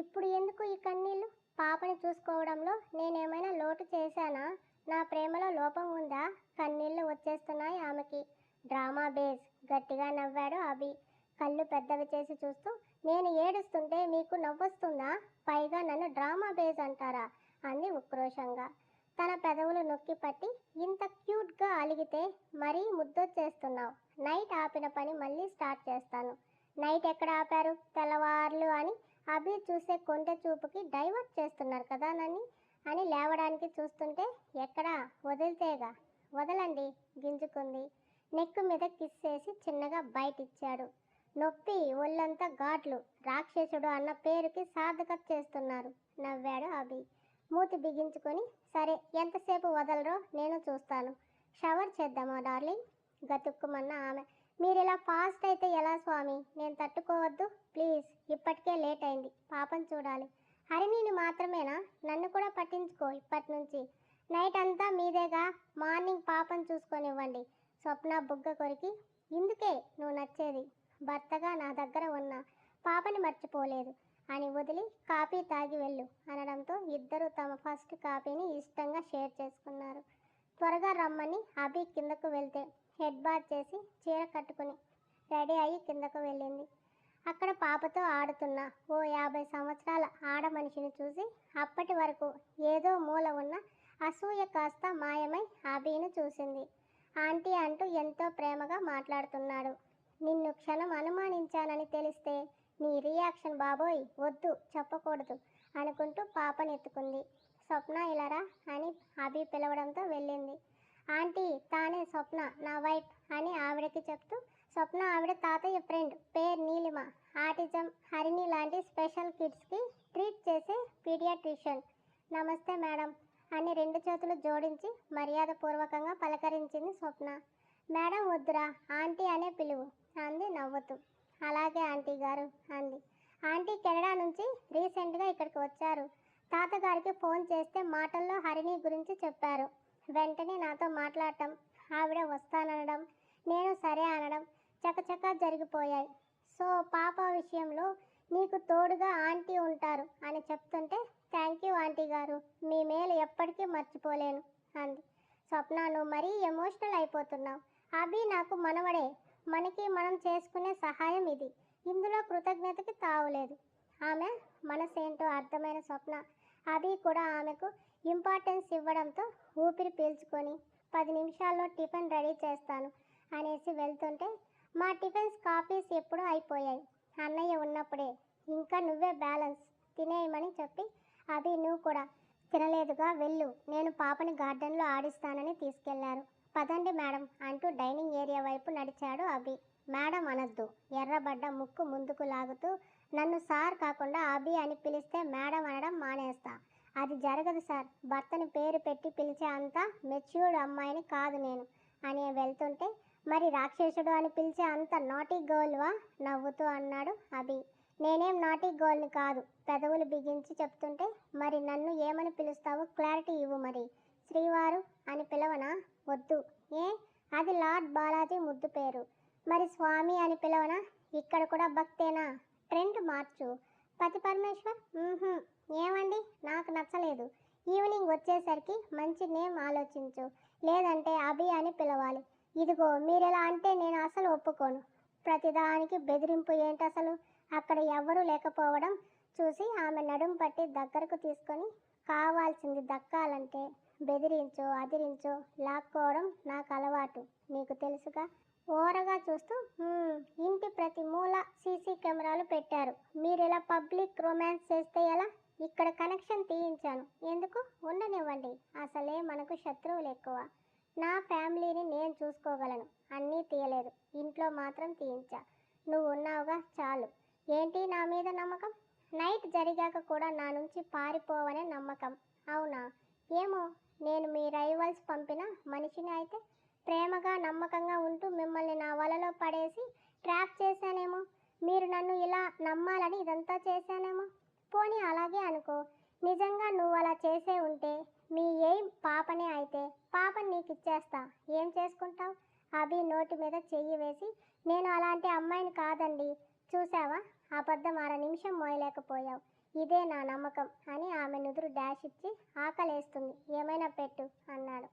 ఇప్పుడు ఎందుకు ఈ కన్నీళ్ళు? పాపని చూసుకోవడంలో నేనేమైనా లోటు చేశానా? నా ప్రేమలో లోపం ఉందా? కన్నీళ్ళు వచ్చేస్తున్నాయి ఆమెకి. డ్రామా బేస్ గట్టిగా నవ్వాడు అభి కళ్ళు పెద్దవి చేసి చూస్తూ. నేను ఏడుస్తుంటే మీకు నవ్వొస్తుందా? పైగా నన్ను డ్రామా బేస్ అంటారా? అంది ఉక్రోషంగా. తన పెదవులు నొక్కి పట్టి, ఇంత క్యూట్గా అలిగితే మరీ ముద్దొచ్చేస్తున్నావు. నైట్ ఆపిన పని మళ్ళీ స్టార్ట్ చేస్తాను. నైట్ ఎక్కడ ఆపారు? తెల్లవార్లు అని అభి చూసే కొంటె చూపుకి డైవర్ట్ చేస్తున్నారు కదా నన్ను అని లేవడానికి చూస్తుంటే, ఎక్కడా? వదిలితేగా. వదలండి గింజుకుంది. నెక్కు మీద కిస్ చేసి చిన్నగా బయటిచ్చాడు. నొప్పి, ఒళ్ళంతా ఘాట్లు. రాక్షసుడు అన్న పేరుకి సార్థకత చేస్తున్నారు నవ్వాడు అభి మూతి బిగించుకొని. సరే, ఎంతసేపు వదలరో నేను చూస్తాను. షవర్ చేద్దామా డార్లింగ్? గతుక్కుమన్న ఆమె. మీరిలా ఫాస్ట్ అయితే ఎలా స్వామి? నేను తట్టుకోవద్దు. ప్లీజ్, ఇప్పటికే లేట్ అయింది. పాపం చూడాలి. హరిణిని మాత్రమేనా? నన్ను కూడా పట్టించుకో ఇప్పటి నుంచి. నైట్ అంతా మీదేగా. మార్నింగ్ పాపం చూసుకొనివ్వండి. స్వప్న బుగ్గ కొరికి. ఇందుకే నువ్వు నచ్చేది. భర్తగా నా దగ్గర ఉన్న పాపని మర్చిపోలేదు అని వదిలి కాఫీ తాగి వెళ్ళు అనడంతో ఇద్దరు తమ ఫస్ట్ కాఫీని ఇష్టంగా షేర్ చేసుకున్నారు. త్వరగా రమ్మని అభి కిందకు వెళ్తే హెడ్ బాత్ చేసి చీర కట్టుకుని రెడీ అయ్యి కిందకు వెళ్ళింది. అక్కడ పాపతో ఆడుతున్న ఓ 50 సంవత్సరాల ఆడ మనిషిని చూసి అప్పటి వరకు ఏదో మూల ఉన్న అసూయ కాస్త మాయమై అభిను చూసింది. ఆంటీ అంటూ ఎంతో ప్రేమగా మాట్లాడుతున్నాడు. నిన్ను క్షణం అనుమానించానని తెలిస్తే నీ రియాక్షన్ బాబోయ్, వద్దు, చెప్పకూడదు అనుకుంటూ పాపని ఎత్తుకుంది. స్వప్న ఇలారా అని అభి పిలవడంతో వెళ్ళింది. ఆంటీ, తానే స్వప్న, నా వైఫ్ అని ఆవిడకి చెప్తూ. స్వప్న ఆవిడ తాతయ్య ఫ్రెండ్, పేరు నీలిమ. ఆటిజం, హరిణి లాంటి స్పెషల్ కిడ్స్కి ట్రీట్ చేసే పీడియాట్రిషియన్. నమస్తే మేడం అని 2 చేతులు జోడించి మర్యాదపూర్వకంగా పలకరించింది స్వప్న. మేడం వద్దురా, ఆంటీ అనే పిలువు అంది నవ్వుతూ. అలాగే ఆంటీ గారు అంది. ఆంటీ కెనడా నుంచి రీసెంట్గా ఇక్కడికి వచ్చారు. తాతగారికి ఫోన్ చేస్తే మాటల్లో హరిణి గురించి చెప్పారు. వెంటనే నాతో మాట్లాడటం, ఆవిడ వస్తాననడం, నేను సరే అనడం చకచకా జరిగిపోయాయి. సో పాప విషయంలో నీకు తోడుగా ఆంటీ ఉంటారు అని చెప్తుంటే, థ్యాంక్ యూ ఆంటీ గారు, మీ మేలు ఎప్పటికీ మర్చిపోలేను అంది. స్వప్న, నువ్వు మరీ ఎమోషనల్ అయిపోతున్నావు. అభి నాకు మనవడే. మనకి మనం చేసుకునే సహాయం ఇది. ఇందులో కృతజ్ఞతకి తావులేదు. ఆమె మనసేంటో అర్థమైన స్వప్న అభి కూడా ఆమెకు ఇంపార్టెన్స్ ఇవ్వడంతో ఊపిరి పీల్చుకొని 10 నిమిషాల్లో టిఫిన్ రెడీ చేస్తాను అనేసి వెళ్తుంటే, మా టిఫిన్స్ కాఫీస్ ఎప్పుడూ అయిపోయాయి. అన్నయ్య ఉన్నప్పుడే. ఇంకా నువ్వే బ్యాలెన్స్ తినేయమని చెప్పి, అభి నువ్వు కూడా తినలేదుగా, వెళ్ళు, నేను పాపని గార్డెన్లో ఆడిస్తానని తీసుకెళ్లారు. పదండి మేడం అంటూ డైనింగ్ ఏరియా వైపు నడిచాడు అభి. మేడం అనద్దు. ఎర్రబడ్డ ముక్కు ముందుకు లాగుతూ, నన్ను సార్ కాకుండా అభి అని పిలిస్తే మేడం అనడం మానేస్తా. అది జరగదు సార్. భర్తని పేరు పెట్టి పిలిచే అంత మెచ్యూర్డ్ అమ్మాయిని కాదు నేను అని వెళ్తుంటే, మరి రాక్షసుడు అని పిలిచే అంత నాటీ గర్ల్వా నవ్వుతూ అన్నాడు అభి. నేనేం నాటీ గర్ల్ని కాదు. పెదవులు బిగించి చెప్తుంటే, మరి నన్ను ఏమని పిలుస్తావో క్లారిటీ ఇవ్వు. మరి శ్రీవారు అని పిలవనా? వద్దు. ఏ? అది లార్డ్ బాలాజీ ముద్దు పేరు. మరి స్వామి అని పిలవనా? ఇక్కడ కూడా భక్తేనా? ట్రెండ్ మార్చు. పతి పరమేశ్వర్. ఏమండి, నాకు నచ్చలేదు. ఈవినింగ్ వచ్చేసరికి మంచి నేమ్ ఆలోచించు. లేదంటే అభి అని పిలవాలి. ఇదిగో, మీరెలా అంటే నేను అసలు ఒప్పుకోను. ప్రతిదానికి బెదిరింపు ఏంటి అసలు? అక్కడ ఎవ్వరూ లేకపోవడం చూసి ఆమె నడుం పట్టి దగ్గరకు తీసుకొని, కావాల్సింది దక్కాలంటే బెదిరించో అదిరించో లాక్కోవడం నాకు అలవాటు, నీకు తెలుసుగా. ఓరగా చూస్తూ, ఇంటి ప్రతి మూల సీసీ కెమెరాలు పెట్టారు. మీరు ఇలా పబ్లిక్ రొమాన్స్ చేస్తే ఎలా? ఇక్కడ కనెక్షన్ తీయించాను. ఎందుకు? ఉండనివ్వండి. అసలే మనకు శత్రువులు ఎక్కువ. నా ఫ్యామిలీని నేను చూసుకోగలను. అన్నీ తీయలేదు, ఇంట్లో మాత్రం తీయించా. నువ్వు ఉన్నావుగా, చాలు. ఏంటి నా మీద నమ్మకం? నైట్ జరిగాక కూడా నా నుంచి పారిపోవనే నమ్మకం. అవునా? ఏమో, నేను మీ రైవల్స్ పంపిన మనిషిని అయితే ప్రేమగా నమ్మకంగా ఉంటూ మిమ్మల్ని నా వలలో పడేసి ట్రాప్ చేశానేమో. మీరు నన్ను ఇలా నమ్మాలని ఇదంతా చేశానేమో. పోనీ అలాగే అనుకో. నిజంగా నువ్వు అలా చేసే ఉంటే మీ ఎయిమ్ పాపనే అయితే పాపని నీకు ఇచ్చేస్తా. ఏం చేసుకుంటావు? అభి నోటి మీద చెయ్యి వేసి, నేను అలాంటి అమ్మాయిని కాదండి. చూసావా, అబద్ధం 1/2 నిమిషం మోయలేకపోయావు. ఇదే నా నమ్మకం అని ఆమె నుదురు డాష్ ఇచ్చి ఆకలేస్తుంది ఏమైనా పెట్టు అన్నాడు.